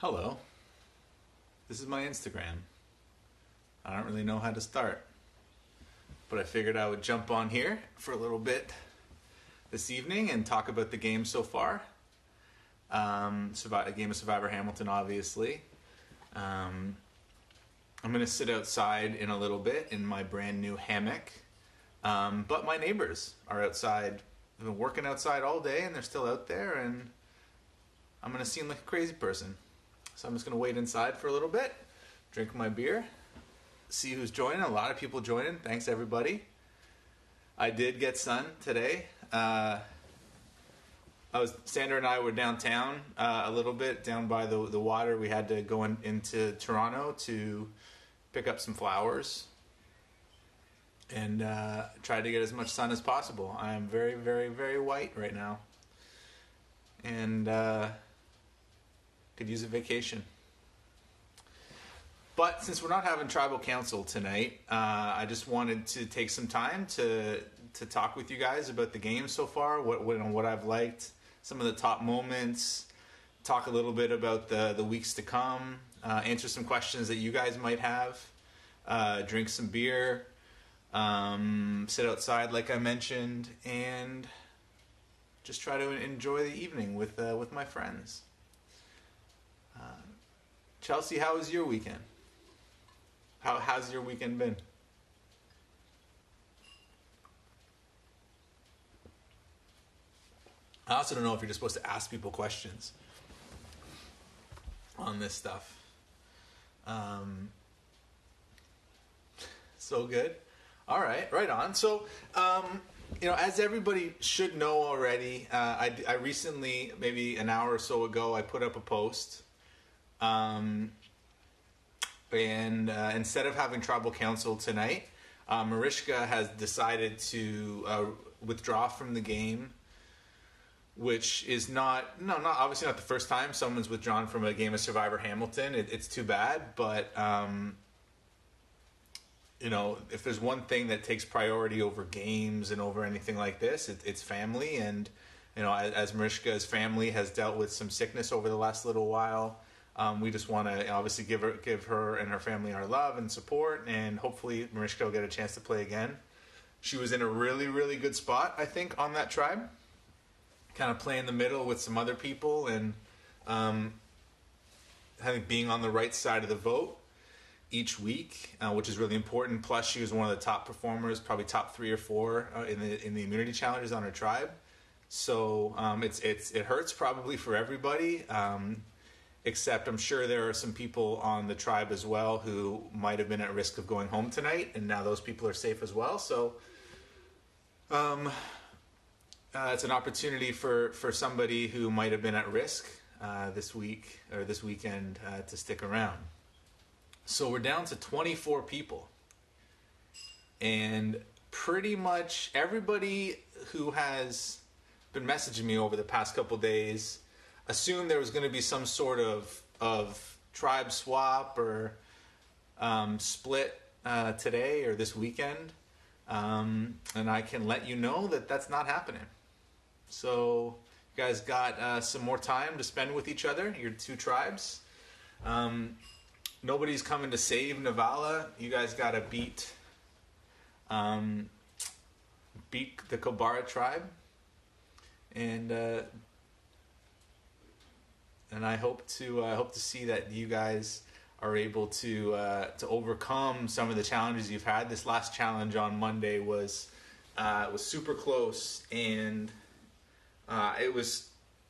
Hello. This is my Instagram. I don't really know how to start, but I figured I would jump on here for a little bit this evening and talk about the game so far. A game of Survivor Hamilton, obviously. I'm going to sit outside in a little bit in my brand new hammock, but my neighbors are outside. They've been working outside all day and they're still out there, and I'm going to seem like a crazy person. So I'm just going to wait inside for a little bit, drink my beer, see who's joining. A lot of people joining. Thanks, everybody. I did get sun today. Sandra and I were downtown a little bit, down by the water. We had to go into Toronto to pick up some flowers and try to get as much sun as possible. I am very, very, very white right now. And could use a vacation. But since we're not having tribal council tonight, I just wanted to take some time to talk with you guys about the game so far, what I've liked, some of the top moments, talk a little bit about the weeks to come, answer some questions that you guys might have, drink some beer, sit outside like I mentioned, and just try to enjoy the evening with my friends. Chelsea, how was your weekend? How's your weekend been? I also don't know if you're just supposed to ask people questions on this stuff. So good. All right, right on. So, as everybody should know already, I recently, maybe an hour or so ago, I put up a post. And instead of having tribal council tonight, Marishka has decided to withdraw from the game, which is obviously not the first time someone's withdrawn from a game of Survivor Hamilton. It's too bad, but if there's one thing that takes priority over games and over anything like this, it's family. And as Marishka's family has dealt with some sickness over the last little while, we just want to obviously give her and her family our love and support, and hopefully Marishka will get a chance to play again. She was in a really, really good spot, I think, on that tribe. Kind of play in the middle with some other people, and I think being on the right side of the vote each week, which is really important. Plus, she was one of the top performers, probably top 3 or 4 in the immunity challenges on her tribe. So it hurts probably for everybody. Except I'm sure there are some people on the tribe as well who might have been at risk of going home tonight, and now those people are safe as well. So it's an opportunity for somebody who might have been at risk this week or this weekend to stick around. So we're down to 24 people. And pretty much everybody who has been messaging me over the past couple days assumed there was going to be some sort of tribe swap or split today or this weekend, and I can let you know that that's not happening. So you guys got some more time to spend with each other, your two tribes. Nobody's coming to save Navala. You guys got to beat the Kobara tribe, and I hope to see that you guys are able to overcome some of the challenges you've had. This last challenge on Monday was super close, and it was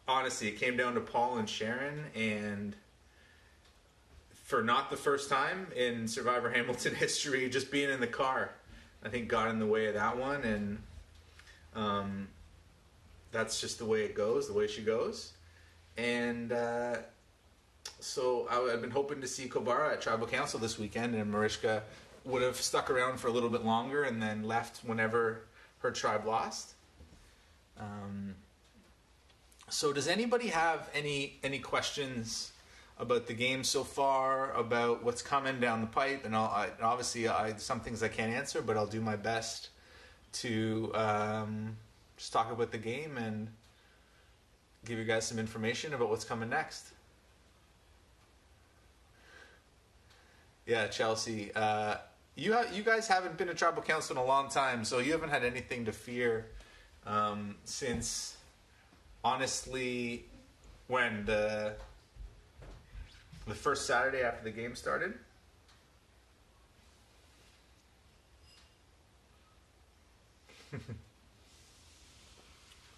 honestly, it came down to Paul and Sharon, and for not the first time in Survivor Hamilton history, just being in the car, I think got in the way of that one, and that's just the way it goes, the way she goes. And so I've been hoping to see Kobara at Tribal Council this weekend, and Marishka would have stuck around for a little bit longer and then left whenever her tribe lost. So does anybody have any questions about the game so far, about what's coming down the pipe? And obviously some things I can't answer, but I'll do my best to just talk about the game and give you guys some information about what's coming next. Yeah, Chelsea. You guys haven't been to tribal council in a long time, so you haven't had anything to fear since, honestly, when the first Saturday after the game started.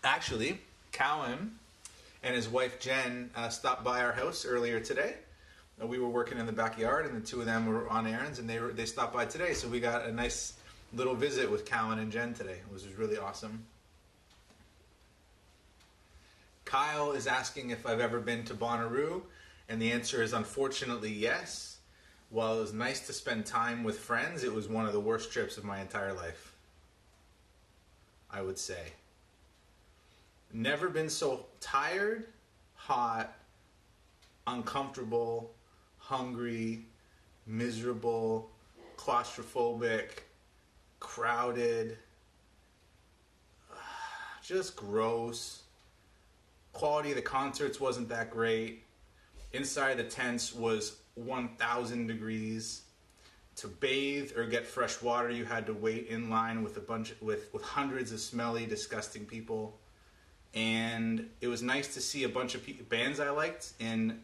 Actually, Cowan and his wife Jen stopped by our house earlier today. We were working in the backyard, and the two of them were on errands, and they stopped by today. So we got a nice little visit with Cowan and Jen today. It was really awesome. Kyle is asking if I've ever been to Bonnaroo, and the answer is unfortunately yes. While it was nice to spend time with friends, it was one of the worst trips of my entire life, I would say. Never been so tired, hot, uncomfortable, hungry, miserable, claustrophobic, crowded, just gross. Quality of the concerts wasn't that great. Inside the tents was 1,000 degrees. To bathe or get fresh water, you had to wait in line with with hundreds of smelly, disgusting people. And it was nice to see a bunch of bands I liked in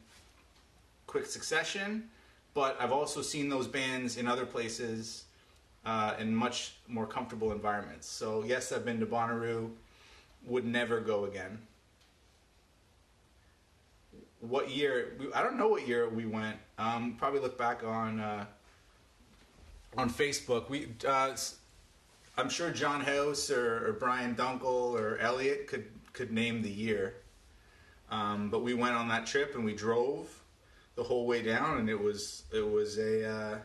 quick succession, but I've also seen those bands in other places in much more comfortable environments. So yes, I've been to Bonnaroo, would never go again. What year? I don't know what year we went. Probably look back on Facebook. I'm sure John House or Brian Dunkel or Elliot could name the year. But we went on that trip and we drove the whole way down, and it was a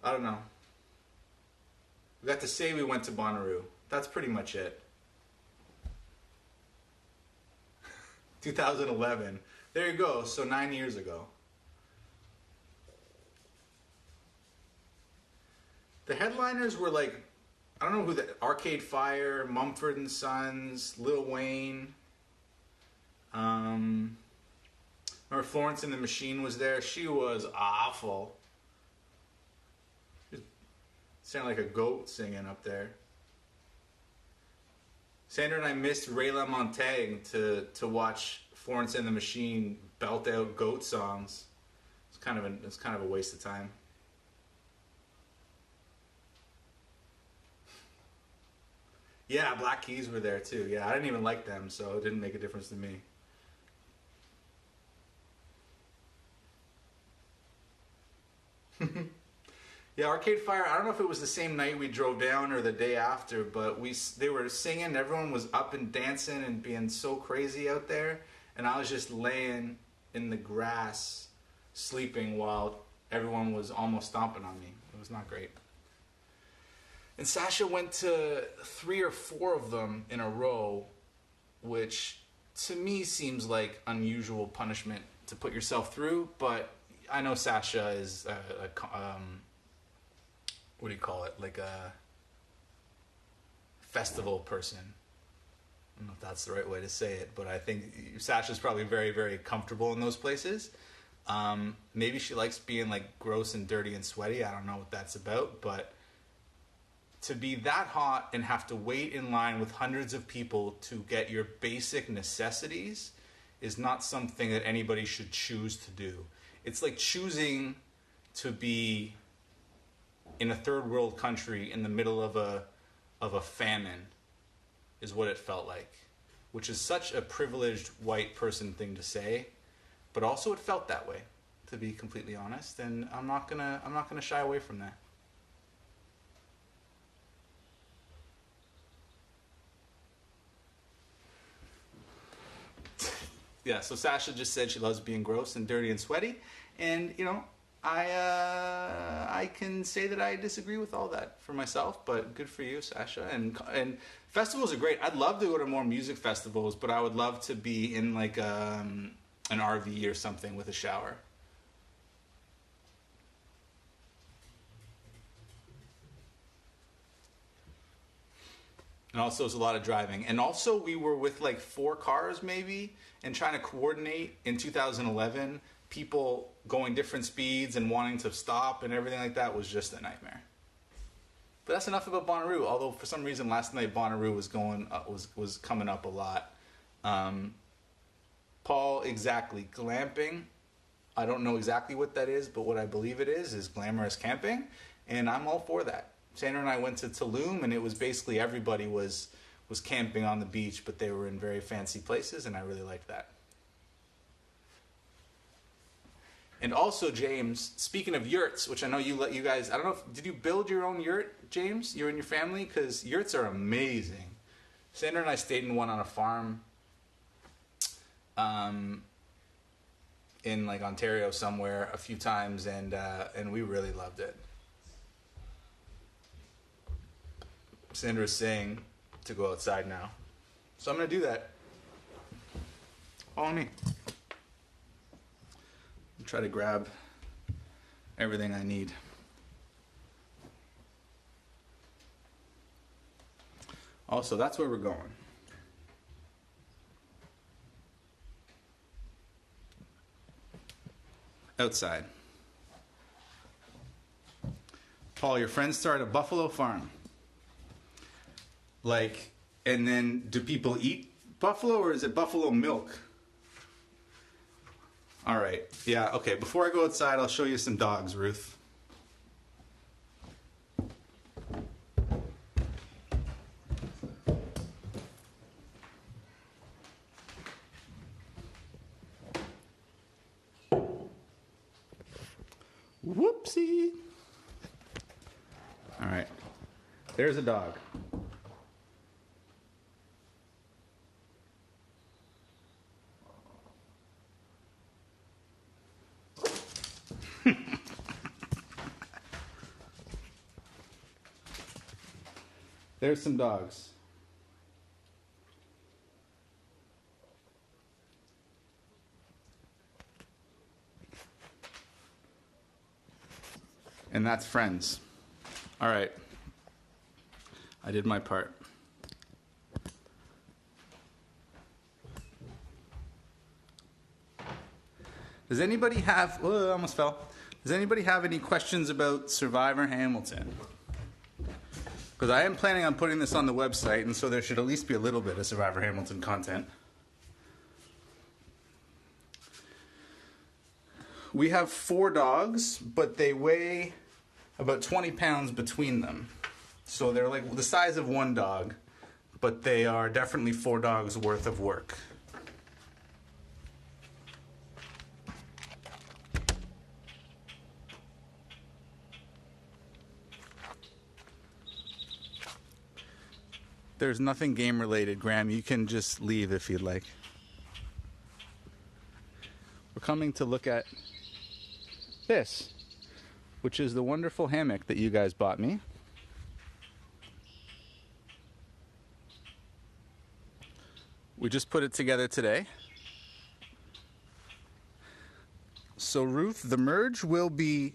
I don't know. We got to say we went to Bonnaroo. That's pretty much it. 2011. There you go. So 9 years ago. The headliners were like, I don't know who Arcade Fire, Mumford and Sons, Lil Wayne. Remember Florence and the Machine was there? She was awful. She sounded like a goat singing up there. Sandra and I missed Ray LaMontagne to watch Florence and the Machine belt out goat songs. It's kind of a waste of time. Yeah, Black Keys were there too. Yeah, I didn't even like them, so it didn't make a difference to me. Yeah, Arcade Fire, I don't know if it was the same night we drove down or the day after, but they were singing, everyone was up and dancing and being so crazy out there, and I was just laying in the grass sleeping while everyone was almost stomping on me. It was not great. And Sasha went to 3 or 4 of them in a row, which to me seems like unusual punishment to put yourself through, but I know Sasha is what do you call it? Like a festival person. I don't know if that's the right way to say it, but I think Sasha's probably very, very comfortable in those places. Maybe she likes being like gross and dirty and sweaty. I don't know what that's about, but to be that hot and have to wait in line with hundreds of people to get your basic necessities is not something that anybody should choose to do. It's like choosing to be in a third world country in the middle of a famine is what it felt like, which is such a privileged white person thing to say, but also it felt that way, to be completely honest, and I'm not gonna shy away from that. Yeah, so Sasha just said she loves being gross and dirty and sweaty, and I can say that I disagree with all that for myself, but good for you, Sasha. And festivals are great. I'd love to go to more music festivals, but I would love to be in like an RV or something with a shower. And also, it's a lot of driving. And also, we were with like 4 cars maybe, and trying to coordinate in 2011 people going different speeds and wanting to stop and everything like that was just a nightmare. But that's enough about Bonnaroo. Although for some reason last night Bonnaroo was coming up a lot. Paul, exactly, glamping. I don't know exactly what that is, but what I believe it is glamorous camping, and I'm all for that. Sandra and I went to Tulum, and it was basically everybody was camping on the beach, but they were in very fancy places, and I really liked that. And also, James, speaking of yurts, which I know you guys, I don't know if, did you build your own yurt, James? You and your family? Because yurts are amazing. Sandra and I stayed in one on a farm in like Ontario somewhere a few times, and we really loved it. Sandra's saying to go outside now, so I'm going to do that. Follow me. Try to grab everything I need. Also, that's where we're going. Outside. Paul, your friends start a buffalo farm. Like, and then do people eat buffalo, or is it buffalo milk? All right. Yeah, okay. Before I go outside, I'll show you some dogs, Ruth. Whoopsie. All right. There's a dog. There's some dogs. And that's friends. All right. I did my part. Does anybody have... Oh, I almost fell. Does anybody have any questions about Survivor Hamilton? Because I am planning on putting this on the website, and so there should at least be a little bit of Survivor Hamilton content. We have 4 dogs, but they weigh about 20 pounds between them. So they're like the size of one dog, but they are definitely 4 dogs worth of work. There's nothing game related, Graham. You can just leave if you'd like. We're coming to look at this, which is the wonderful hammock that you guys bought me. We just put it together today. So Ruth, the merge will be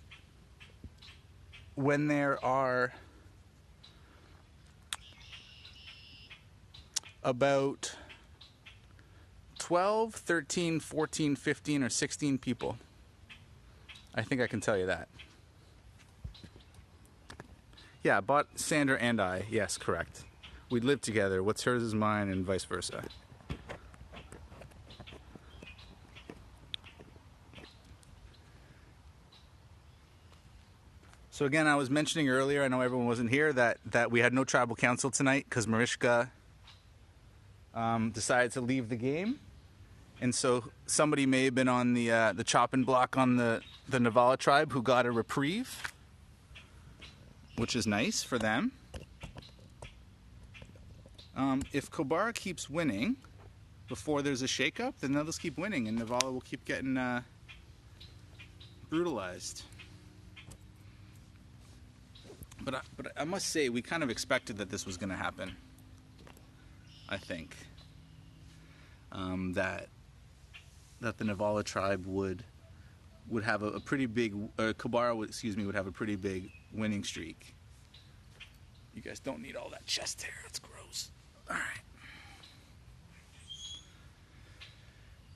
when there are about 12, 13, 14, 15, or 16 people. I think I can tell you that. Yeah, I bought Sandra and I. Yes, correct. We live together. What's hers is mine, and vice versa. So again, I was mentioning earlier, I know everyone wasn't here, that we had no tribal council tonight because Marishka decided to leave the game. And so somebody may have been on the chopping block on the Navala tribe who got a reprieve, which is nice for them. If Kobara keeps winning before there's a shakeup, then they'll just keep winning, and Navala will keep getting brutalized. But I must say, we kind of expected that this was going to happen. I think that the Navala tribe would have a pretty big, Kobara would have a pretty big winning streak. You guys don't need all that chest hair. It's gross. All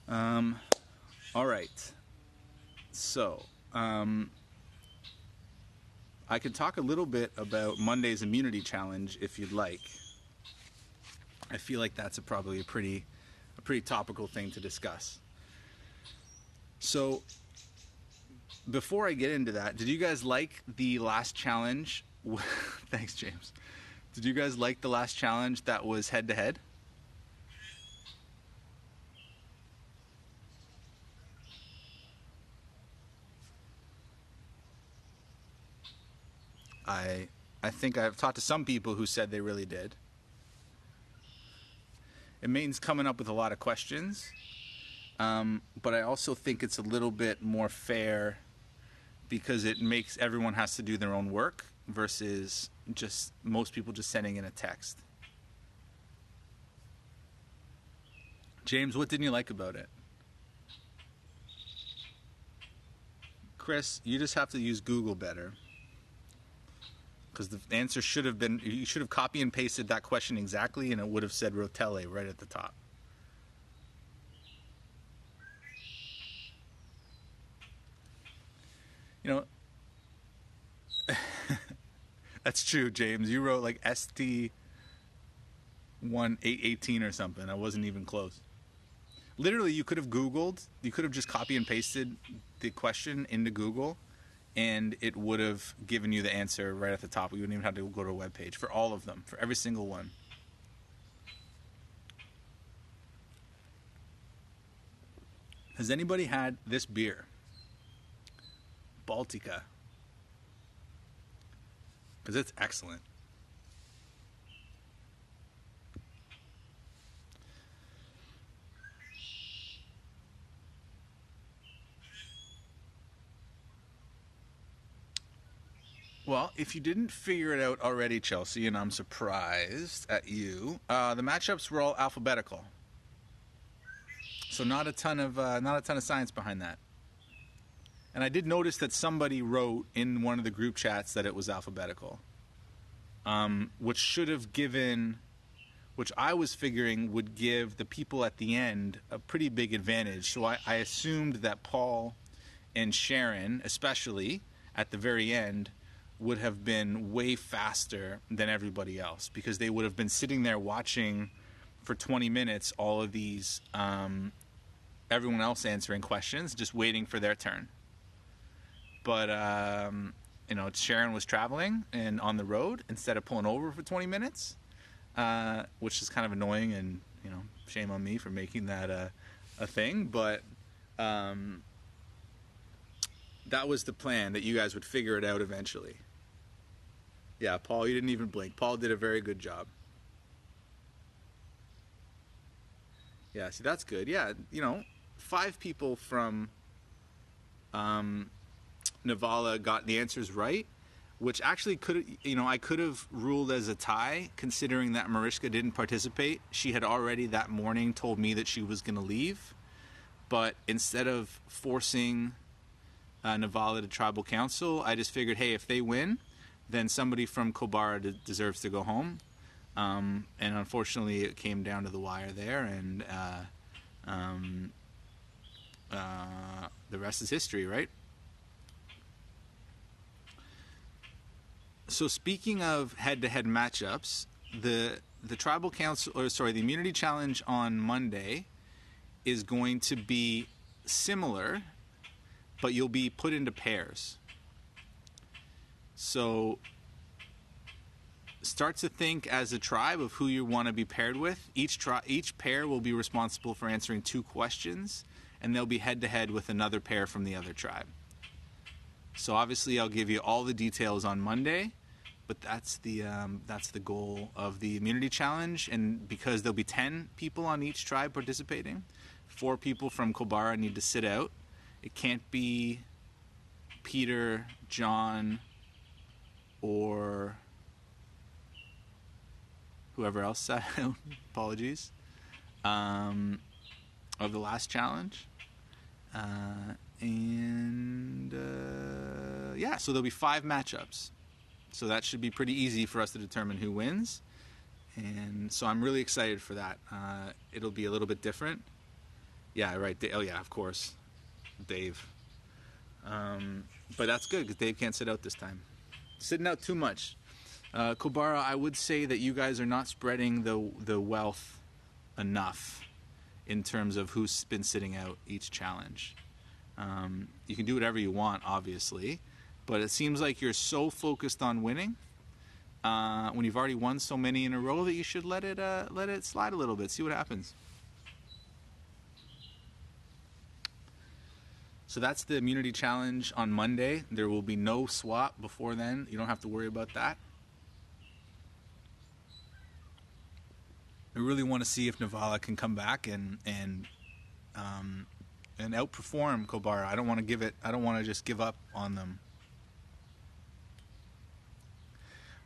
right. All right. So, I could talk a little bit about Monday's immunity challenge if you'd like. I feel like that's probably a pretty topical thing to discuss. So, before I get into that, did you guys like the last challenge? Thanks, James. Did you guys like the last challenge that was head-to-head? I think I've talked to some people who said they really did. It means coming up with a lot of questions, but I also think it's a little bit more fair because it makes everyone has to do their own work versus just most people just sending in a text. James, what didn't you like about it? Chris, you just have to use Google better. Because the answer should have been, you should have copy and pasted that question exactly and it would have said Rotelle right at the top. You know, that's true, James. You wrote like ST1818 or something. I wasn't even close. Literally, you could have just copy and pasted the question into Google and it would have given you the answer right at the top. You wouldn't even have to go to a web page for all of them, for every single one. Has anybody had this beer? Baltica. Because it's excellent. Well, if you didn't figure it out already, Chelsea, and I'm surprised at you, the matchups were all alphabetical. So not a ton of science behind that. And I did notice that somebody wrote in one of the group chats that it was alphabetical, which I was figuring would give the people at the end a pretty big advantage. So I assumed that Paul and Sharon, especially at the very end, would have been way faster than everybody else because they would have been sitting there watching for 20 minutes all of these everyone else answering questions, just waiting for their turn. But Sharon was traveling and on the road instead of pulling over for 20 minutes, which is kind of annoying, and shame on me for making that a thing. But that was the plan, that you guys would figure it out eventually. Yeah, Paul, you didn't even blink. Paul did a very good job. Yeah, see, that's good. Yeah, 5 people from Navala got the answers right, which actually I could have ruled as a tie, considering that Marishka didn't participate. She had already that morning told me that she was going to leave, but instead of forcing Navala to tribal council, I just figured, hey, if they win, then somebody from Kobara deserves to go home. And unfortunately, it came down to the wire there, and the rest is history, right? So speaking of head-to-head matchups, the tribal council, the immunity challenge on Monday is going to be similar, but you'll be put into pairs. So start to think as a tribe of who you want to be paired with. Each pair will be responsible for answering 2 questions, and they'll be head-to-head with another pair from the other tribe. So obviously I'll give you all the details on Monday, but that's the goal of the immunity challenge. And because there'll be 10 people on each tribe participating, 4 people from Kobara need to sit out. It can't be Peter, John, or whoever else sat out. Apologies. Of the last challenge. So there'll be 5 matchups. So that should be pretty easy for us to determine who wins. And so I'm really excited for that. It'll be a little bit different. Yeah, right. Oh, yeah, of course. Dave. But that's good because Dave can't sit out this time. Sitting out too much. Kobara, I would say that you guys are not spreading the wealth enough in terms of who's been sitting out each challenge. You can do whatever you want, obviously, but it seems like you're so focused on winning when you've already won so many in a row that you should let it slide a little bit, see what happens. So that's the immunity challenge on Monday. There will be no swap before then. You don't have to worry about that. I really want to see if Navala can come back and outperform Kobara. I don't want to just give up on them.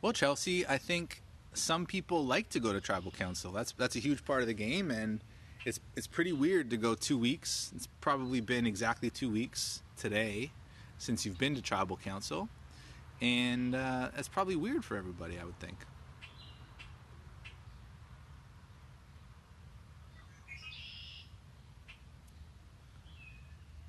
Well, Chelsea, I think some people like to go to Tribal Council. That's a huge part of the game, and it's pretty weird to go 2 weeks. It's probably been exactly 2 weeks today since you've been to Tribal Council, and that's probably weird for everybody, I would think.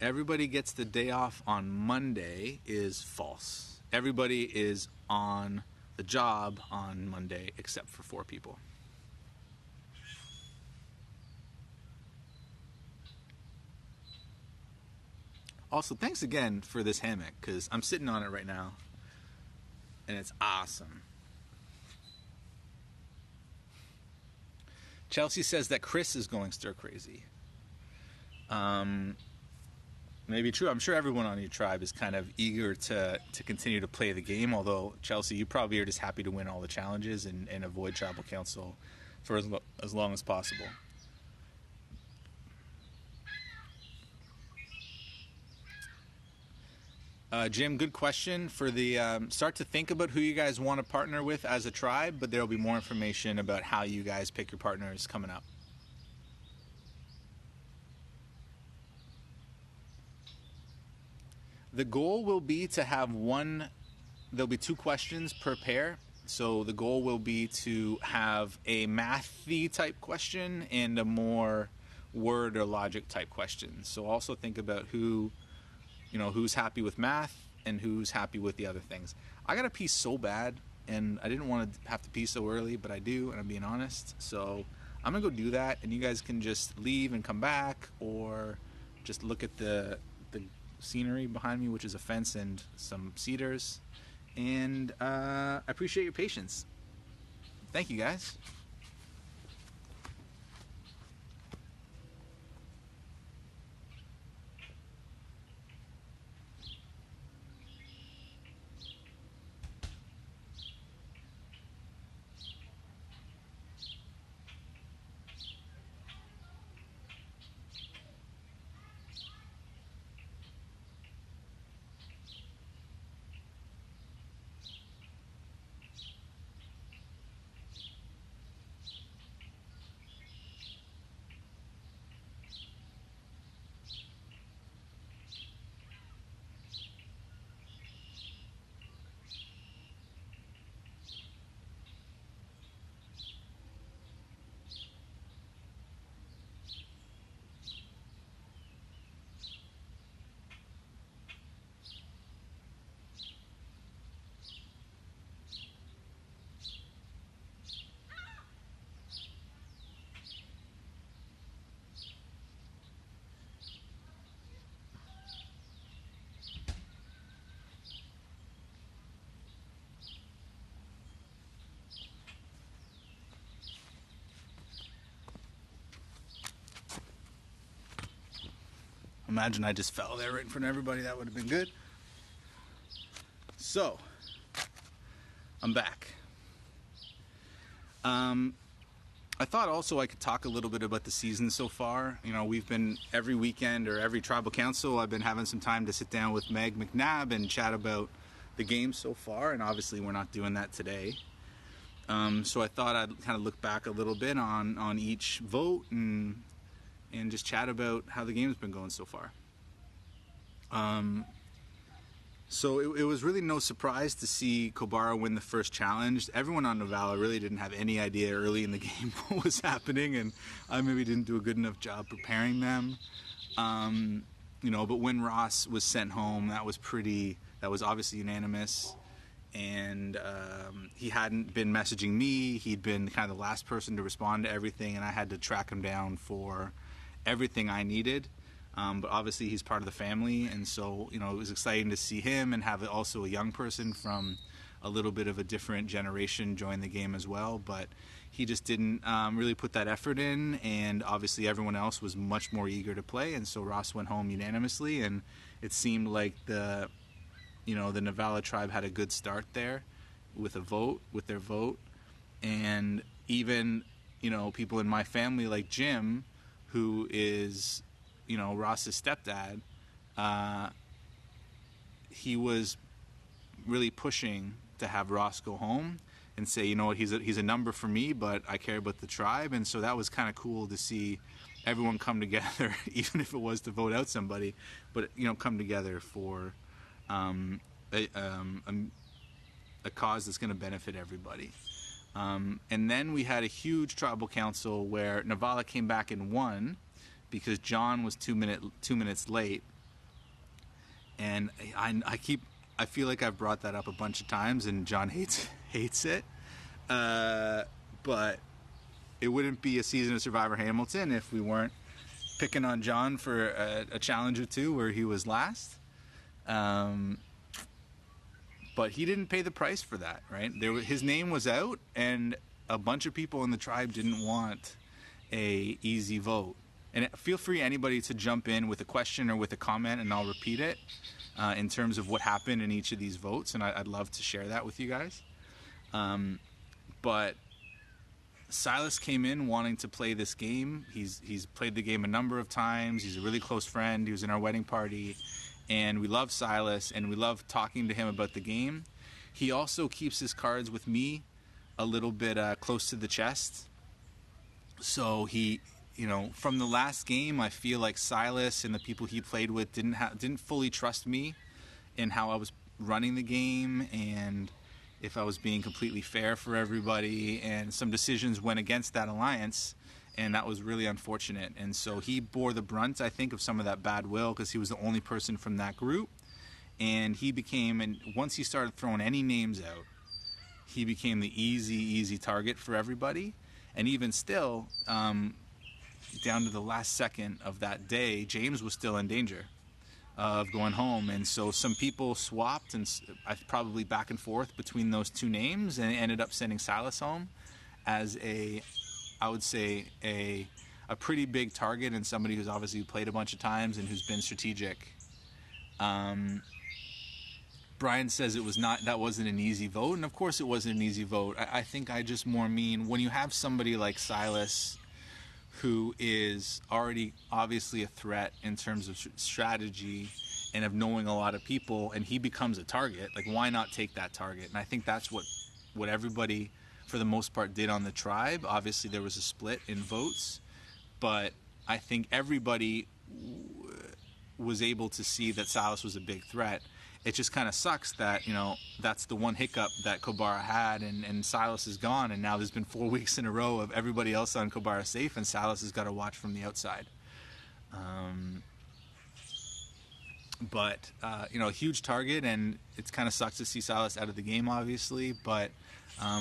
Everybody gets the day off on Monday is false. Everybody is on the job on Monday except for 4 people. Also, thanks again for this hammock, because I'm sitting on it right now, and it's awesome. Chelsea says that Chris is going stir crazy. Maybe true. I'm sure everyone on your tribe is kind of eager to continue to play the game, although, Chelsea, you probably are just happy to win all the challenges and avoid Tribal Council for as long as possible. Jim, good question. For the start to think about who you guys want to partner with as a tribe, but there will be more information about how you guys pick your partners coming up. The goal will be to have there'll be 2 questions per pair. So the goal will be to have a mathy type question and a more word or logic type question. So also think about who's happy with math and who's happy with the other things. I got to pee so bad, and I didn't want to have to pee so early, but I do, and I'm being honest. So I'm going to go do that, and you guys can just leave and come back, or just look at the scenery behind me, which is a fence and some cedars. And I appreciate your patience. Thank you, guys. Imagine I just fell there right in front of everybody. That would have been good. So, I'm back. I thought also I could talk a little bit about the season so far. We've been every weekend or every tribal council, I've been having some time to sit down with Meg McNabb and chat about the game so far, and obviously we're not doing that today. So I thought I'd kind of look back a little bit on each vote and just chat about how the game's been going so far. So it was really no surprise to see Kobara win the first challenge. Everyone on Navala really didn't have any idea early in the game what was happening, and I maybe didn't do a good enough job preparing them. But when Ross was sent home, that was obviously unanimous. And he hadn't been messaging me. He'd been kind of the last person to respond to everything, and I had to track him down for everything I needed. But obviously he's part of the family, and so it was exciting to see him and have also a young person from a little bit of a different generation join the game as well. But he just didn't really put that effort in, and obviously everyone else was much more eager to play, and so Ross went home unanimously, and it seemed like the Navala tribe had a good start there with their vote. And even, people in my family like Jim, who is, Ross's stepdad, he was really pushing to have Ross go home and say, he's a number for me, but I care about the tribe. And so that was kind of cool to see everyone come together, even if it was to vote out somebody, but, come together for a cause that's going to benefit everybody. And then we had a huge tribal council where Navala came back and won because John was 2 minutes late. And I feel like I've brought that up a bunch of times, and John hates it. But it wouldn't be a season of Survivor Hamilton if we weren't picking on John for a challenge or two where he was last. But he didn't pay the price for that, right? His name was out, and a bunch of people in the tribe didn't want a easy vote. And feel free, anybody, to jump in with a question or with a comment, and I'll repeat it in terms of what happened in each of these votes, and I'd love to share that with you guys. But Silas came in wanting to play this game. He's played the game a number of times. He's a really close friend. He was in our wedding party. And we love Silas, and we love talking to him about the game. He also keeps his cards with me a little bit close to the chest. So he, from the last game, I feel like Silas and the people he played with didn't fully trust me in how I was running the game and if I was being completely fair for everybody. And some decisions went against that alliance, and that was really unfortunate. And so he bore the brunt, I think, of some of that bad will because he was the only person from that group. And once he started throwing any names out, he became the easy target for everybody. And even still, down to the last second of that day, James was still in danger of going home. And so some people swapped, and probably back and forth between those two names, and ended up sending Silas home as I would say a pretty big target, and somebody who's obviously played a bunch of times and who's been strategic. Brian says that wasn't an easy vote, and of course it wasn't an easy vote. I think I just more mean when you have somebody like Silas, who is already obviously a threat in terms of strategy and of knowing a lot of people, and he becomes a target. Like, why not take that target? And I think that's what everybody, for the most part, did on the tribe. Obviously there was a split in votes, but I think everybody was able to see that Silas was a big threat. It just kind of sucks that that's the one hiccup that Kobara had, and Silas is gone, and now there's been 4 weeks in a row of everybody else on Kobara safe, and Silas has got to watch from the outside. But a huge target, and it kind of sucks to see Silas out of the game, obviously, but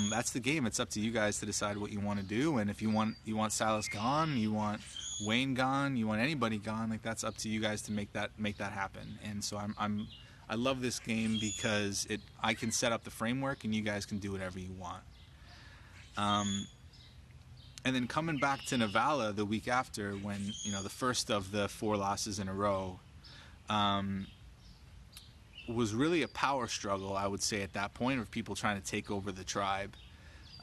that's the game. It's up to you guys to decide what you want to do, and if you want Silas gone, you want Wayne gone, you want anybody gone, like, that's up to you guys to make that happen. And so I love this game because I can set up the framework, and you guys can do whatever you want. And then coming back to Navala the week after, when the first of the 4 losses in a row, was really a power struggle, I would say, at that point, of people trying to take over the tribe.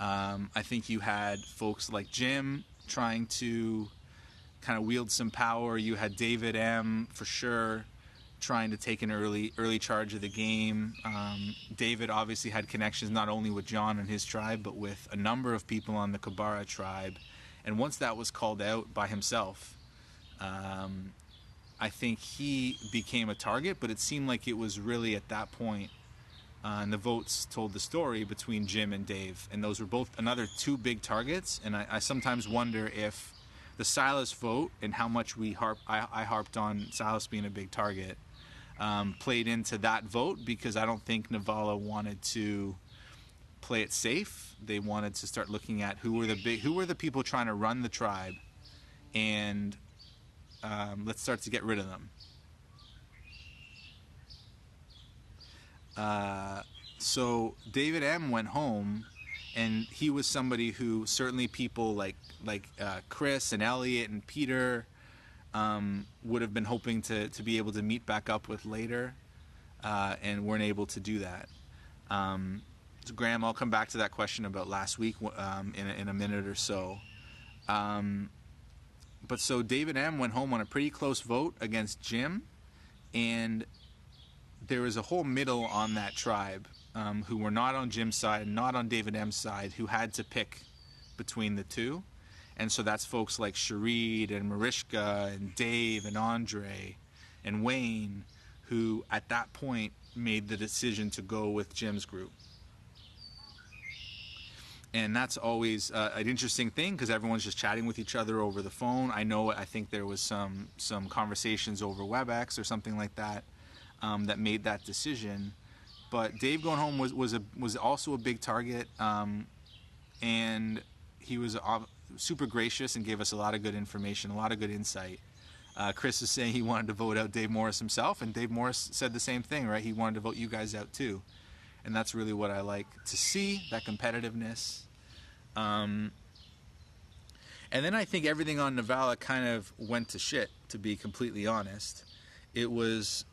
I think you had folks like Jim trying to kind of wield some power. You had David M, for sure, trying to take an early charge of the game. David obviously had connections not only with John and his tribe, but with a number of people on the Kobara tribe. And once that was called out by himself, I think he became a target, but it seemed like it was really at that point, and the votes told the story between Jim and Dave, and those were both another 2 big targets. And I sometimes wonder if the Silas vote and how much I harped on Silas being a big target played into that vote, because I don't think Navala wanted to play it safe. They wanted to start looking at who were the people trying to run the tribe, and let's start to get rid of them. So David M went home, and he was somebody who certainly people like Chris and Elliot and Peter would have been hoping to be able to meet back up with later, and weren't able to do that. So Graham, I'll come back to that question about last week in a minute or so. But so David M went home on a pretty close vote against Jim, and there was a whole middle on that tribe who were not on Jim's side and not on David M's side, who had to pick between the two. And so that's folks like Shareed and Marishka and Dave and Andre and Wayne, who at that point made the decision to go with Jim's group. And that's always an interesting thing, because everyone's just chatting with each other over the phone. I think there was some conversations over WebEx or something like that that made that decision. But Dave going home was also a big target, and he was super gracious and gave us a lot of good information, a lot of good insight. Chris is saying he wanted to vote out Dave Morris himself, and Dave Morris said the same thing, right? He wanted to vote you guys out too. And that's really what I like to see, that competitiveness. And then I think everything on Navala kind of went to shit, to be completely honest. It was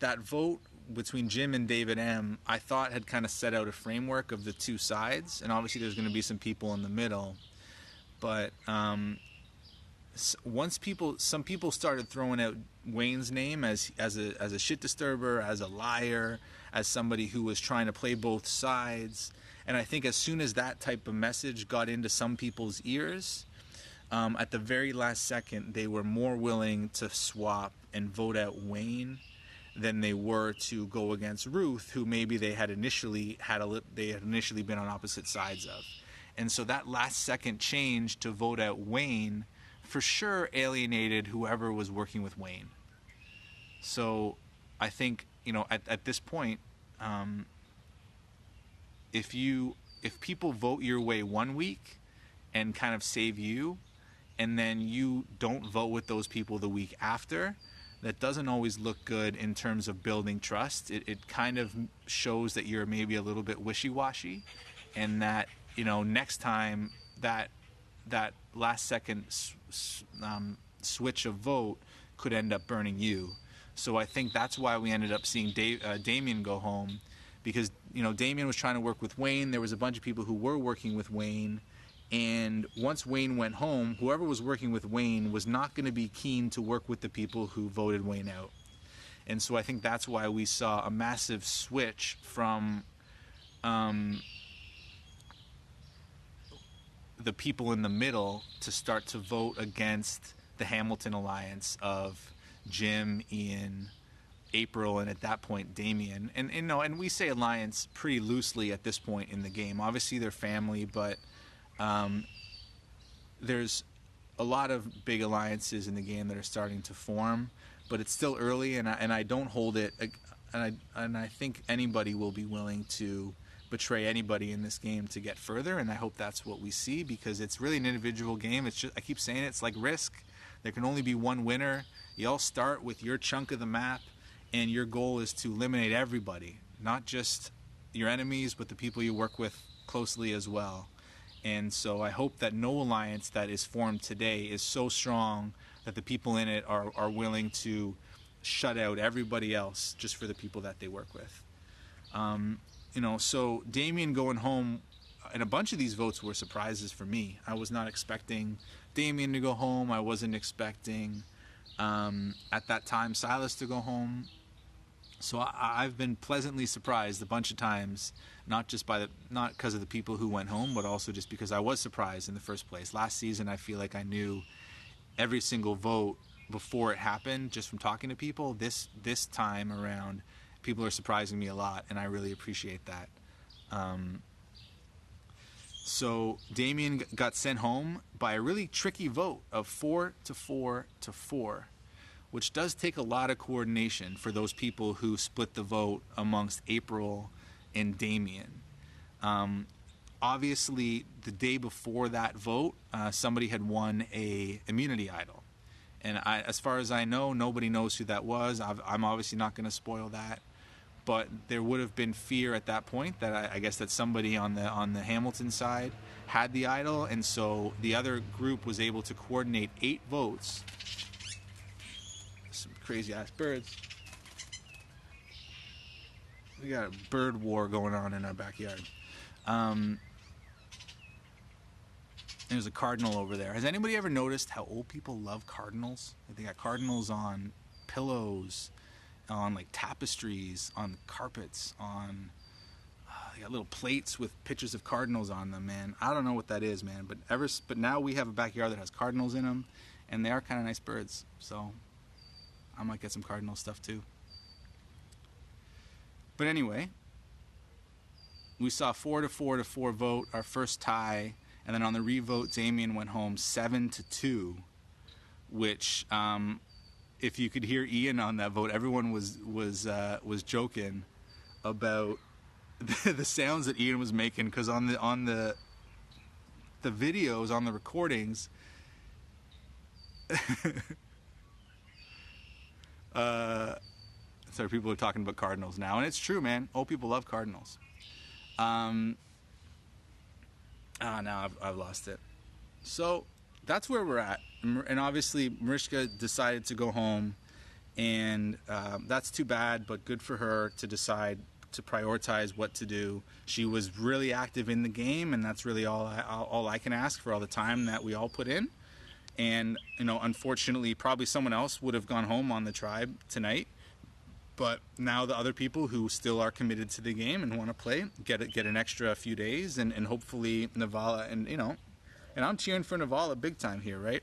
that vote between Jim and David M, I thought had kind of set out a framework of the two sides, and obviously there's going to be some people in the middle. But some people started throwing out Wayne's name as a shit disturber, as a liar, as somebody who was trying to play both sides. And I think as soon as that type of message got into some people's ears, at the very last second, they were more willing to swap and vote out Wayne than they were to go against Ruth, who maybe they had initially been on opposite sides of. And so that last second change to vote out Wayne for sure alienated whoever was working with Wayne. So I think, at this point, if people vote your way one week and kind of save you, and then you don't vote with those people the week after, that doesn't always look good in terms of building trust. It kind of shows that you're maybe a little bit wishy-washy, and that next time that last second switch of vote could end up burning you. So I think that's why we ended up seeing Damien go home, because Damien was trying to work with Wayne. There was a bunch of people who were working with Wayne, and once Wayne went home, whoever was working with Wayne was not going to be keen to work with the people who voted Wayne out. And so I think that's why we saw a massive switch from the people in the middle to start to vote against the Hamilton alliance of Jim, Ian, April, and at that point Damien. And we say alliance pretty loosely at this point in the game. Obviously they're family, but there's a lot of big alliances in the game that are starting to form, but it's still early, and I don't hold it, and I think anybody will be willing to betray anybody in this game to get further, and I hope that's what we see, because it's really an individual game. It's just, I keep saying it's like Risk. There can only be one winner. You all start with your chunk of the map, and your goal is to eliminate everybody, not just your enemies, but the people you work with closely as well. And so I hope that no alliance that is formed today is so strong that the people in it are willing to shut out everybody else just for the people that they work with. So Damien going home, and a bunch of these votes were surprises for me. I was not expecting Damien to go home. I wasn't expecting, at that time, Silas to go home. So I've been pleasantly surprised a bunch of times, not because of the people who went home, but also just because I was surprised in the first place. Last season, I feel like I knew every single vote before it happened, just from talking to people. This time around, people are surprising me a lot, and I really appreciate that. So Damien got sent home by a really tricky vote of 4-4-4, which does take a lot of coordination for those people who split the vote amongst April and Damien. Obviously, the day before that vote, somebody had won a immunity idol. And as far as I know, nobody knows who that was. I'm obviously not going to spoil that. But there would have been fear at that point that I guess that somebody on the Hamilton side had the idol, and so the other group was able to coordinate 8 votes. Some crazy ass birds. We got a bird war going on in our backyard. There's a cardinal over there. Has anybody ever noticed how old people love cardinals? They got cardinals on pillows, on like tapestries, on carpets, on they got little plates with pictures of cardinals on them, man. I don't know what that is, man, but now we have a backyard that has cardinals in them, and they are kind of nice birds, so I might get some cardinal stuff too. But anyway, we saw 4-4-4 vote, our first tie, and then on the revote, Damien went home 7-2, which if you could hear Ian on that vote, everyone was joking about the sounds that Ian was making, because on the videos, on the recordings, sorry, people are talking about cardinals now, and it's true, man. Old people love cardinals. Now I've lost it. So that's where we're at, and obviously Marishka decided to go home, and that's too bad, but good for her to decide to prioritize what to do. She was really active in the game, and that's really all I can ask for all the time that we all put in. And unfortunately, probably someone else would have gone home on the tribe tonight, but now the other people who still are committed to the game and want to play get an extra few days, and hopefully Navala and I'm cheering for Navala big time here, right?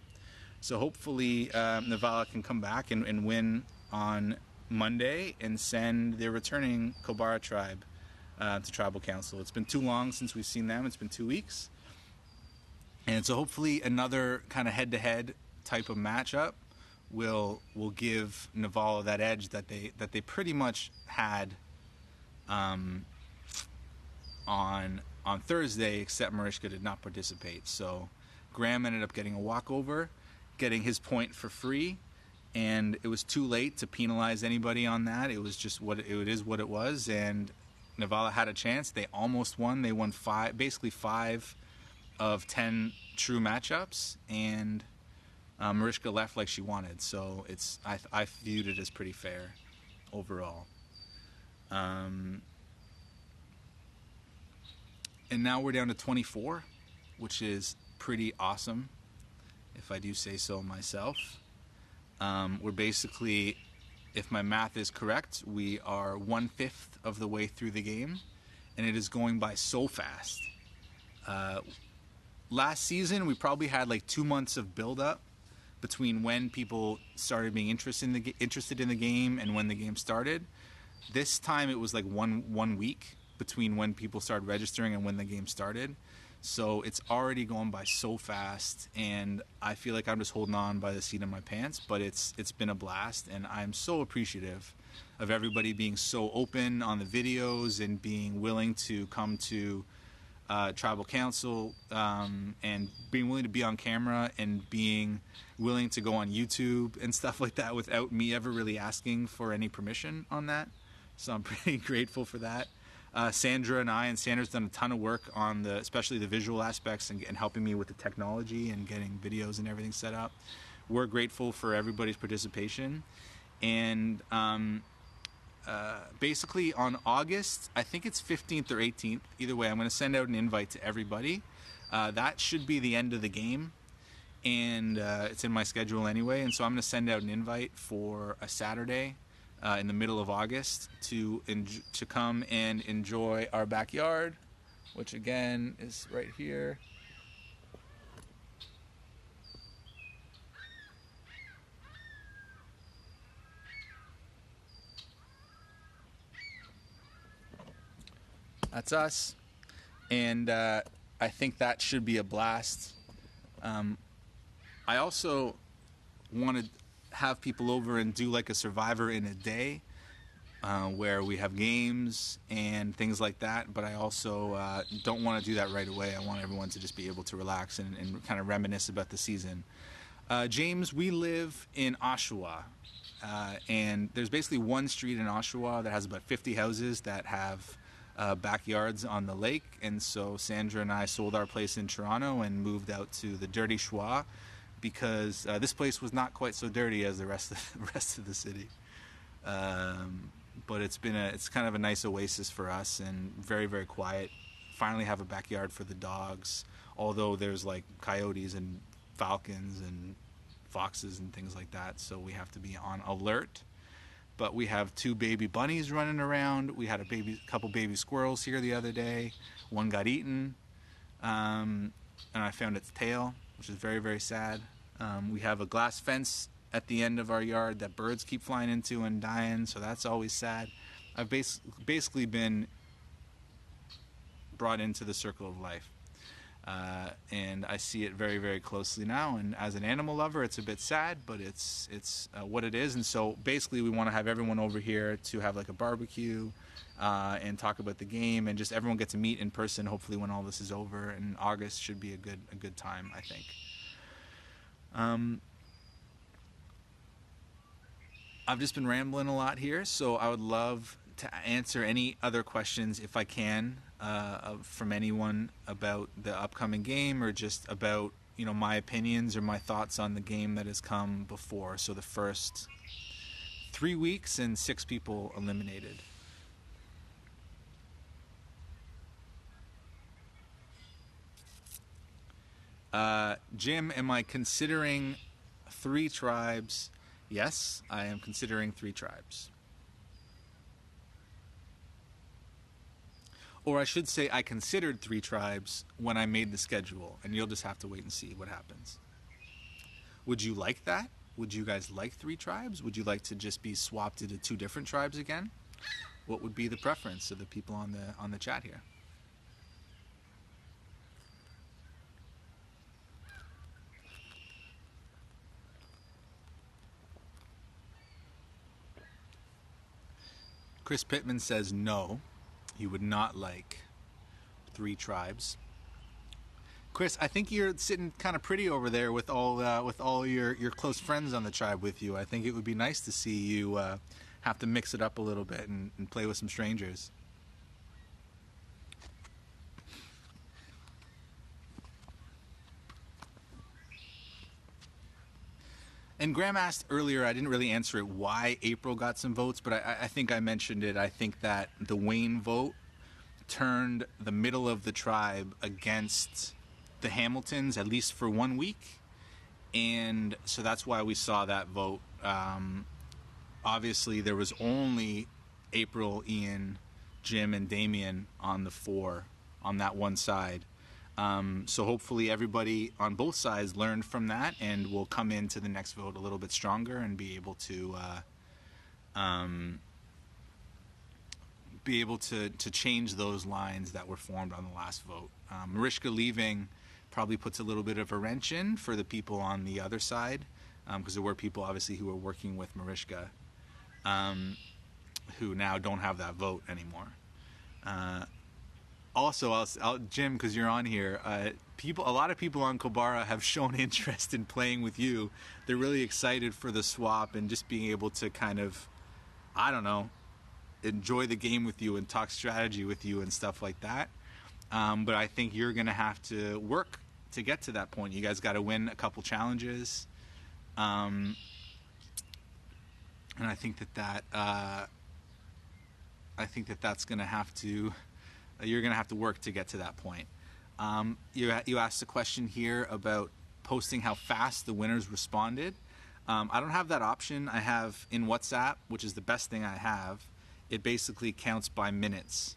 So hopefully Navala can come back and win on Monday and send their returning Kobara tribe to Tribal Council. It's been too long since we've seen them. It's been 2 weeks. And so hopefully another kind of head-to-head type of matchup will give Navala that edge that they pretty much had on Thursday, except Marishka did not participate. So Graham ended up getting a walkover, getting his point for free, and it was too late to penalize anybody on that. It was just what it was, and Navala had a chance. They almost won. They won 5 of 10 true matchups, and Marishka left like she wanted. So I viewed it as pretty fair overall. And now we're down to 24, which is pretty awesome, if I do say so myself. We're basically, if my math is correct, we are 1/5 of the way through the game, and it is going by so fast. Last season, we probably had like 2 months of build-up between when people started being interested in the game and when the game started. This time, it was like one week between when people started registering and when the game started. So it's already going by so fast, and I feel like I'm just holding on by the seat of my pants, but it's been a blast, and I'm so appreciative of everybody being so open on the videos and being willing to come to Tribal Council, and being willing to be on camera and being willing to go on YouTube and stuff like that without me ever really asking for any permission on that. So I'm pretty grateful for that. Sandra's done a ton of work on especially the visual aspects and helping me with the technology and getting videos and everything set up. We're grateful for everybody's participation. And basically on August, I think it's 15th or 18th, either way, I'm going to send out an invite to everybody. That should be the end of the game, and it's in my schedule anyway, and so I'm going to send out an invite for a Saturday in the middle of August to come and enjoy our backyard, which again is right here. That's us. And I think that should be a blast. I also want to have people over and do like a Survivor in a day, where we have games and things like that. But I also don't want to do that right away. I want everyone to just be able to relax and kind of reminisce about the season. James, we live in Oshawa, and there's basically one street in Oshawa that has about 50 houses that have backyards on the lake. And so Sandra and I sold our place in Toronto and moved out to the dirty Schwa, because this place was not quite so dirty as the rest of the city. But it's kind of a nice oasis for us, and very, very quiet. Finally have a backyard for the dogs, although there's like coyotes and falcons and foxes and things like that, so we have to be on alert. But we have 2 baby bunnies running around. We had a couple baby squirrels here the other day. One got eaten, and I found its tail, which is very, very sad. We have a glass fence at the end of our yard that birds keep flying into and dying, so that's always sad. I've basically been brought into the circle of life, and I see it very, very closely now. And as an animal lover, it's a bit sad, but it's what it is. And so basically, we want to have everyone over here to have like a barbecue and talk about the game, and just everyone get to meet in person. Hopefully, when all this is over, and August should be a good time, I think. I've just been rambling a lot here, so I would love to answer any other questions if I can from anyone about the upcoming game, or just about my opinions or my thoughts on the game that has come before. So the first 3 weeks and 6 people eliminated. Jim, am I considering 3 tribes? Yes, I am considering 3 tribes. Or I should say I considered 3 tribes when I made the schedule, and you'll just have to wait and see what happens. Would you like that? Would you guys like 3 tribes? Would you like to just be swapped into 2 different tribes again? What would be the preference of the people on the chat here? Chris Pittman says no, he would not like 3 tribes. Chris, I think you're sitting kind of pretty over there with all your close friends on the tribe with you. I think it would be nice to see you have to mix it up a little bit and play with some strangers. And Graham asked earlier, I didn't really answer it, why April got some votes, but I think I mentioned it. I think that the Wayne vote turned the middle of the tribe against the Hamiltons, at least for 1 week. And so that's why we saw that vote. Obviously, there was only April, Ian, Jim, and Damien on the 4 on that one side. So hopefully everybody on both sides learned from that and will come into the next vote a little bit stronger and be able to change those lines that were formed on the last vote. Marishka leaving probably puts a little bit of a wrench in for the people on the other side, because there were people obviously who were working with Marishka who now don't have that vote anymore. Also, Jim, because you're on here, a lot of people on Kobara have shown interest in playing with you. They're really excited for the swap and just being able to kind of, I don't know, enjoy the game with you and talk strategy with you and stuff like that. But I think you're going to have to work to get to that point. You guys got to win a couple challenges. And I think that's going to have to... You're going to have to work to get to that point. You asked a question here about posting how fast the winners responded. I don't have that option. I have in WhatsApp, which is the best thing I have. It basically counts by minutes.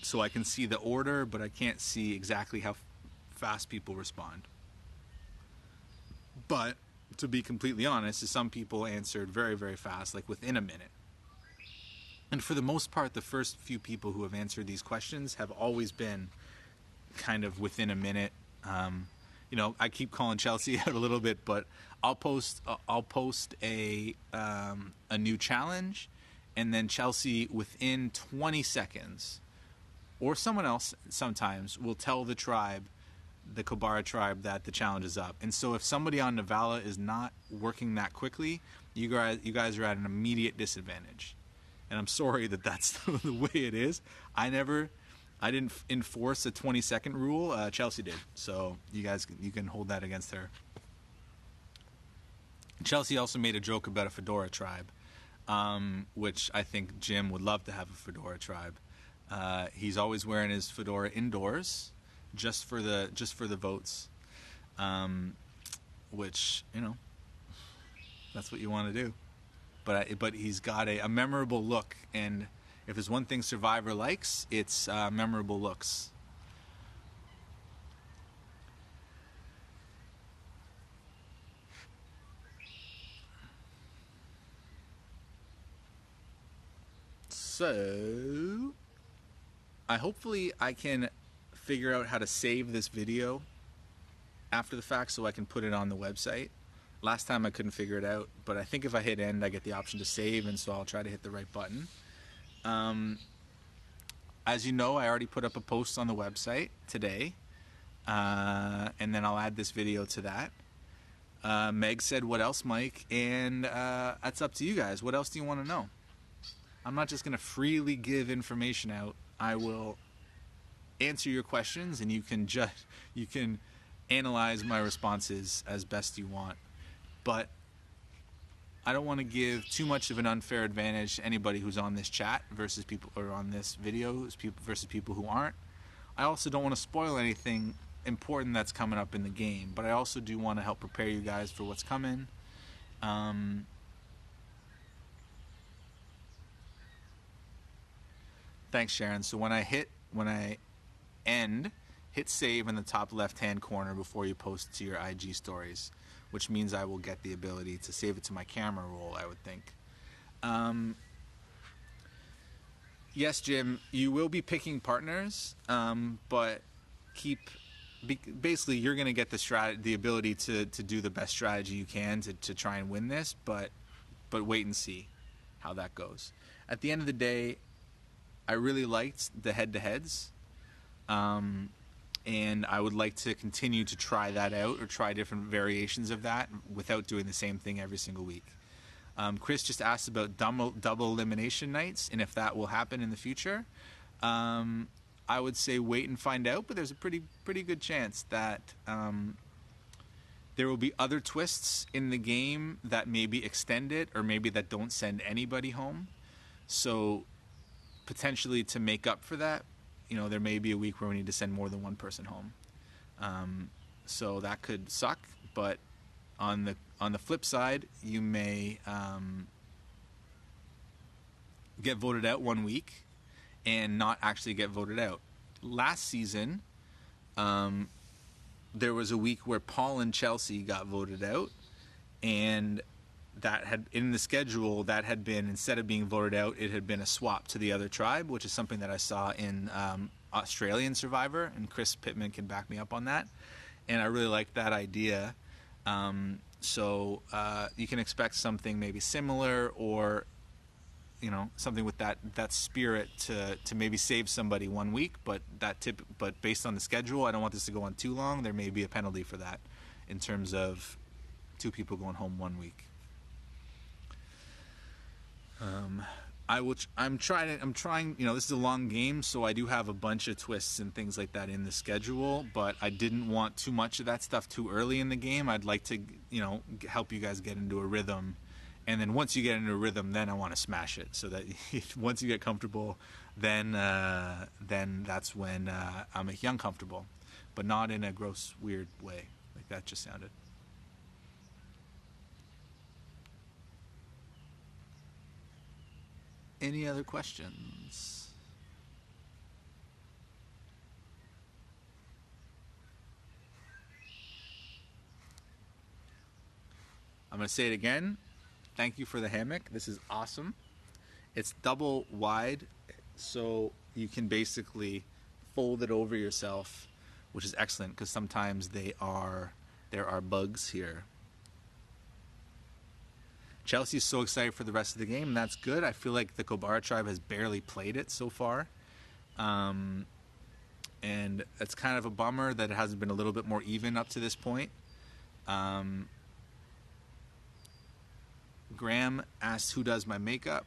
So I can see the order, but I can't see exactly how fast people respond. But to be completely honest, some people answered very, very fast, like within a minute. And for the most part, the first few people who have answered these questions have always been kind of within a minute. I keep calling Chelsea out a little bit, but I'll post a new challenge, and then Chelsea within 20 seconds, or someone else sometimes, will tell the tribe, the Kobara tribe, that the challenge is up. And so if somebody on Navala is not working that quickly, you guys are at an immediate disadvantage. And I'm sorry that that's the way it is. I didn't enforce a 20-second rule. Chelsea did. So you can hold that against her. Chelsea also made a joke about a fedora tribe, which I think Jim would love to have a fedora tribe. He's always wearing his fedora indoors, just for the votes, which, that's what you want to do. But he's got a memorable look, and if there's one thing Survivor likes, it's memorable looks. So, hopefully I can figure out how to save this video after the fact so I can put it on the website. Last time I couldn't figure it out, but I think if I hit end, I get the option to save, and so I'll try to hit the right button. As you know, I already put up a post on the website today, and then I'll add this video to that. Meg said, "What else, Mike?" And that's up to you guys. What else do you want to know? I'm not just going to freely give information out. I will answer your questions, and you can analyze my responses as best you want. But I don't want to give too much of an unfair advantage to anybody who's on this chat versus people, or on this video versus people who aren't. I also don't want to spoil anything important that's coming up in the game, but I also do want to help prepare you guys for what's coming. Thanks, Sharon. So when I end, hit save in the top left-hand corner before you post to your IG stories, which means I will get the ability to save it to my camera roll, I would think. Yes, Jim, you will be picking partners, but basically you're going to get the ability to do the best strategy you can to try and win this, but wait and see how that goes. At the end of the day, I really liked the head-to-heads, and I would like to continue to try that out, or try different variations of that without doing the same thing every single week. Chris just asked about double elimination nights and if that will happen in the future. I would say wait and find out, but there's a pretty good chance that there will be other twists in the game that maybe extend it, or maybe that don't send anybody home. So potentially to make up for that, there may be a week where we need to send more than one person home. So that could suck, but on the flip side, you may get voted out one week and not actually get voted out. Last season, there was a week where Paul and Chelsea got voted out, and that had, in the schedule, that had been, instead of being voted out, it had been a swap to the other tribe, which is something that I saw in Australian Survivor, and Chris Pittman can back me up on that. And I really liked that idea. So you can expect something maybe similar, or something with that spirit to maybe save somebody one week. But based on the schedule, I don't want this to go on too long. There may be a penalty for that, in terms of 2 people going home 1 week. I'm trying, this is a long game, so I do have a bunch of twists and things like that in the schedule, but I didn't want too much of that stuff too early in the game. I'd like to, help you guys get into a rhythm, and then once you get into a rhythm, then I want to smash it, so that once you get comfortable, then that's when I'll make you uncomfortable, but not in a gross, weird way, like that just sounded. Any other questions? I'm going to say it again. Thank you for the hammock. This is awesome. It's double wide, so you can basically fold it over yourself which is excellent because sometimes there are bugs here. Chelsea's so excited for the rest of the game, and that's good. I feel like the Kobara tribe has barely played it so far. And it's kind of a bummer that it hasn't been a little bit more even up to this point. Graham asked who does my makeup,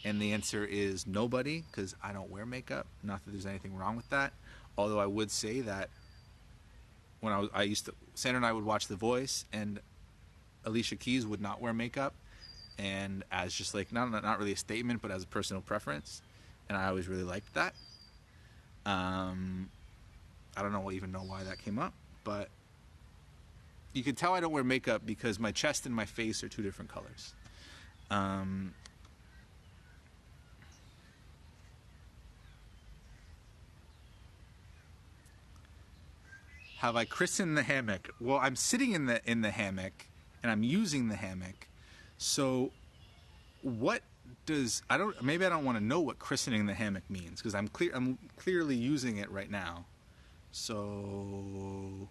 and the answer is nobody, because I don't wear makeup. Not that there's anything wrong with that. Although I would say that when Sandra and I would watch The Voice, and Alicia Keys would not wear makeup, and as just like not really a statement, but as a personal preference, and I always really liked that. I don't even know why that came up, but you can tell I don't wear makeup because my chest and my face are two different colors. Have I christened the hammock? Well, I'm sitting in the hammock and I'm using the hammock. So what does maybe I don't want to know what christening the hammock means, because I'm clearly using it right now. So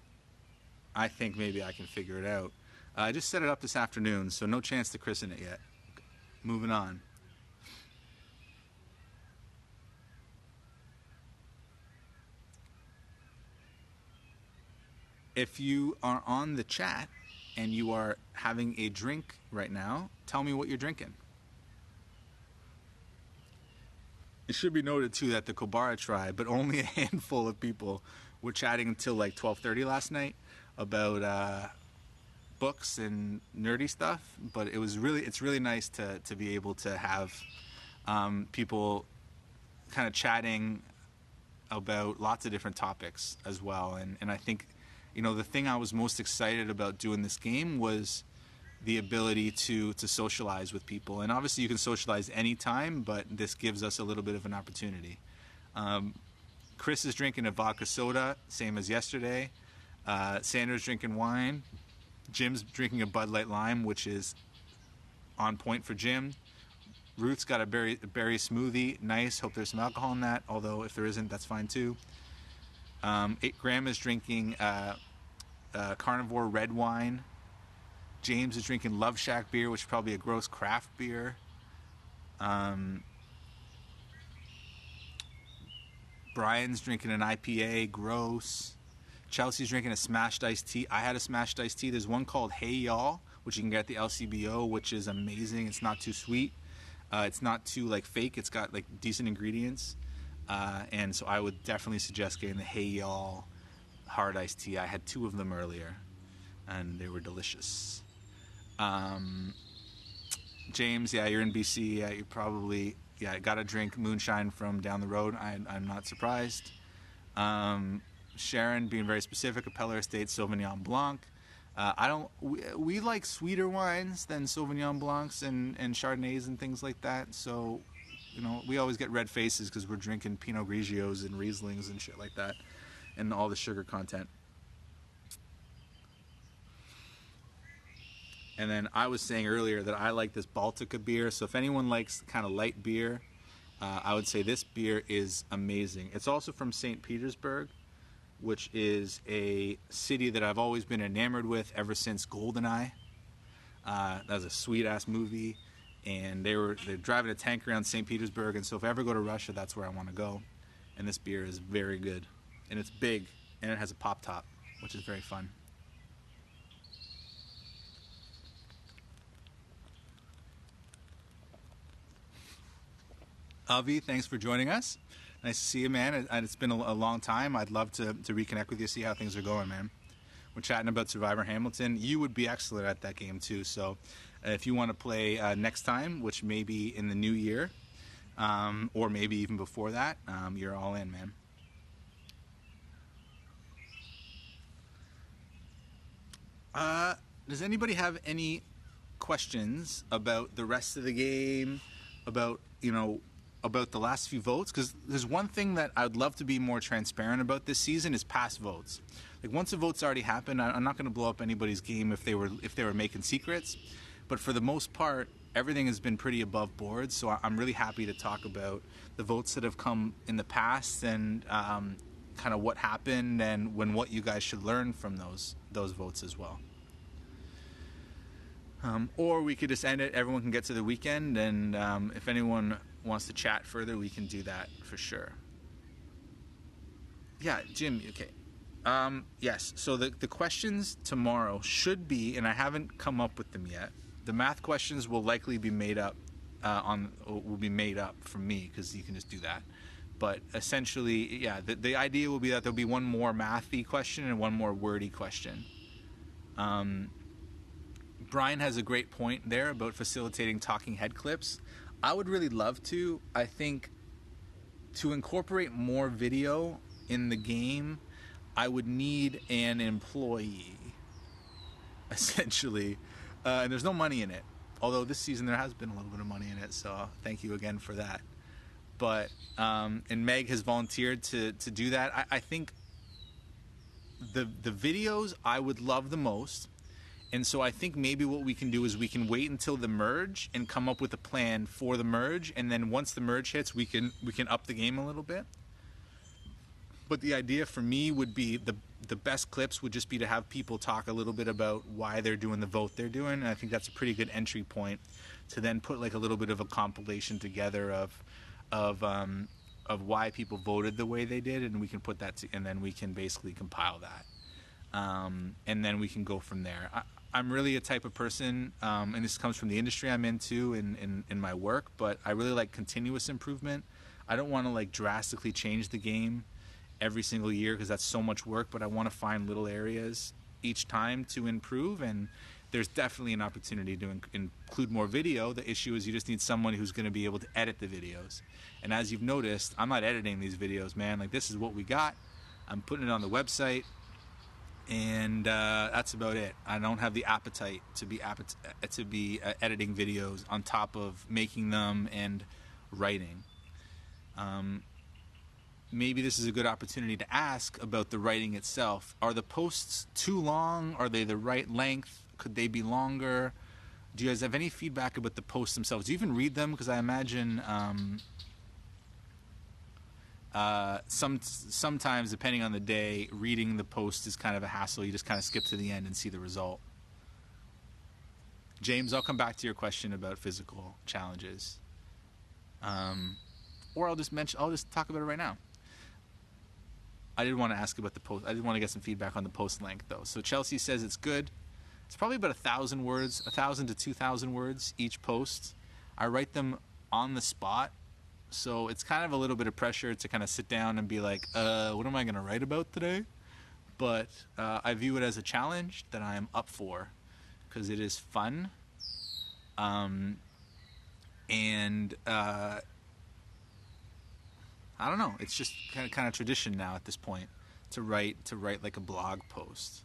I think maybe I can figure it out. I just set it up this afternoon, so no chance to christen it yet. Moving on. If you are on the chat and you are having a drink right now, tell me what you're drinking. It should be noted too that the Kobara tribe, but only a handful of people, were chatting until like 12:30 last night about books and nerdy stuff. But it's really nice to be able to have people kind of chatting about lots of different topics as well. And I think, the thing I was most excited about doing this game was the ability to socialize with people. And obviously you can socialize anytime, but this gives us a little bit of an opportunity. Chris is drinking a vodka soda, same as yesterday. Sandra's drinking wine. Jim's drinking a Bud Light Lime, which is on point for Jim. Ruth's got a berry smoothie. Nice. Hope there's some alcohol in that, although if there isn't, that's fine too. Graham is drinking carnivore red wine. James is drinking Love Shack beer, which is probably a gross craft beer. Brian's drinking an IPA, gross. Chelsea's drinking a smashed iced tea. I had a smashed iced tea. There's one called Hey Y'all, which you can get at the LCBO, which is amazing. It's not too sweet. It's not too fake. It's got decent ingredients. And so I would definitely suggest getting the Hey Y'all hard iced tea. I had 2 of them earlier, and they were delicious. James, yeah, you're in BC. Yeah, you probably got to drink moonshine from down the road. I'm not surprised. Sharon, being very specific, Appellor Estate Sauvignon Blanc. We like sweeter wines than Sauvignon Blancs and Chardonnays and things like that. So, we always get red faces because we're drinking Pinot Grigios and Rieslings and shit like that, and all the sugar content. And then I was saying earlier that I like this Baltica beer. So if anyone likes kind of light beer, I would say this beer is amazing. It's also from St. Petersburg, which is a city that I've always been enamored with ever since GoldenEye. That was a sweet-ass movie. And they're driving a tank around St. Petersburg. And so if I ever go to Russia, that's where I want to go. And this beer is very good. And it's big. And it has a pop top, which is very fun. Avi, thanks for joining us. Nice to see you, man. It's been a long time. I'd love to reconnect with you, see how things are going, man. We're chatting about Survivor Hamilton. You would be excellent at that game, too. So if you want to play next time, which may be in the new year, or maybe even before that, you're all in, man. Does anybody have any questions about the rest of the game, about the last few votes? Because there's one thing that I'd love to be more transparent about this season is past votes. Once a vote's already happened, I'm not going to blow up anybody's game if they were making secrets. But for the most part, everything has been pretty above board. So I'm really happy to talk about the votes that have come in the past and kind kind of what happened and what you guys should learn from those votes as well. Or we could just end it. Everyone can get to the weekend, and if anyone wants to chat further, we can do that for sure. Yeah, Jim, okay. Yes, so the questions tomorrow should be, and I haven't come up with them yet, the math questions will likely be made up from me, because you can just do that. But essentially, yeah, the idea will be that there'll be one more mathy question and one more wordy question. Brian has a great point there about facilitating talking head clips. I would really love to. I think to incorporate more video in the game, I would need an employee, essentially. And there's no money in it. Although this season there has been a little bit of money in it, so thank you again for that. But, and Meg has volunteered to do that. I think the videos I would love the most. And so I think maybe what we can do is we can wait until the merge and come up with a plan for the merge. And then once the merge hits, we can up the game a little bit. But the idea for me would be the best clips would just be to have people talk a little bit about why they're doing the vote they're doing. And I think that's a pretty good entry point to then put like a little bit of a compilation together of why people voted the way they did, and we can put that and then we can basically compile that. And then we can go from there. I'm really a type of person, and this comes from the industry I'm into in my work, but I really like continuous improvement. I don't want to like drastically change the game every single year because that's so much work, but I want to find little areas each time to improve, and there's definitely an opportunity to include more video. The issue is you just need someone who's going to be able to edit the videos. And as you've noticed, I'm not editing these videos, man. Like, this is what we got. I'm putting it on the website. And that's about it. I don't have the appetite to be editing videos on top of making them and writing. Maybe this is a good opportunity to ask about the writing itself. Are the posts too long? Are they the right length? Could they be longer? Do you guys have any feedback about the posts themselves? Do you even read them? Because I imagine sometimes, depending on the day, reading the post is kind of a hassle. You just kind of skip to the end and see the result. James, I'll come back to your question about physical challenges, or I'll just talk about it right now. I did want to ask about the post. I did want to get some feedback on the post length, though. So Chelsea says it's good. It's probably about 1,000 words, 1,000 to 2,000 words each post. I write them on the spot. So it's kind of a little bit of pressure to kind of sit down and be like, what am I going to write about today? But I view it as a challenge that I am up for because it is fun. And I don't know. It's just kind of tradition now at this point to write like a blog post.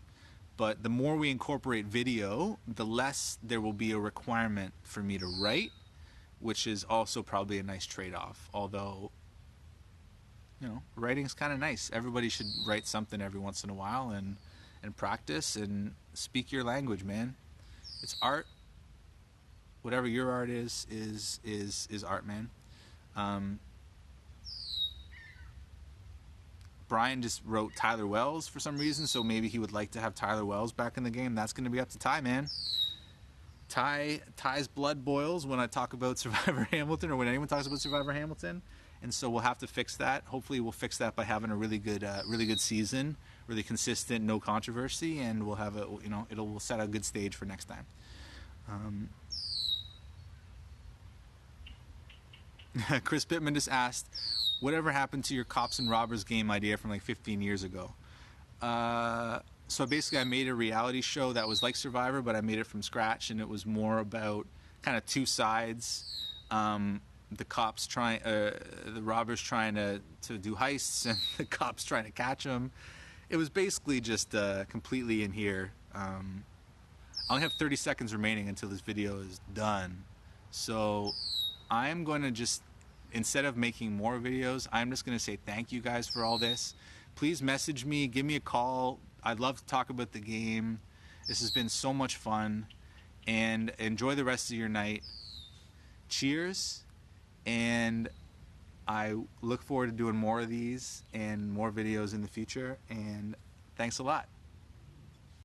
But the more we incorporate video, the less there will be a requirement for me to write, which is also probably a nice trade-off. Although, you know, writing's kind of nice. Everybody should write something every once in a while and practice and speak your language, man. It's art. Whatever your art is art, man. Brian just wrote Tyler Wells for some reason, so maybe he would like to have Tyler Wells back in the game. That's going to be up to Ty, man. Ty's blood boils when I talk about Survivor Hamilton, or when anyone talks about Survivor Hamilton, and so we'll have to fix that. Hopefully, we'll fix that by having a really good season, really consistent, no controversy, and we'll have we'll set a good stage for next time. Chris Pittman just asked, whatever happened to your cops and robbers game idea from like 15 years ago? So basically I made a reality show that was like Survivor, but I made it from scratch, and it was more about kind of two sides. The cops the robbers trying to do heists, and the cops trying to catch them. It was basically just completely in here. I only have 30 seconds remaining until this video is done. So I'm going to just, instead of making more videos, I'm just going to say thank you guys for all this. Please message me, give me a call. I'd love to talk about the game. This has been so much fun. And enjoy the rest of your night. Cheers. And I look forward to doing more of these and more videos in the future, and thanks a lot.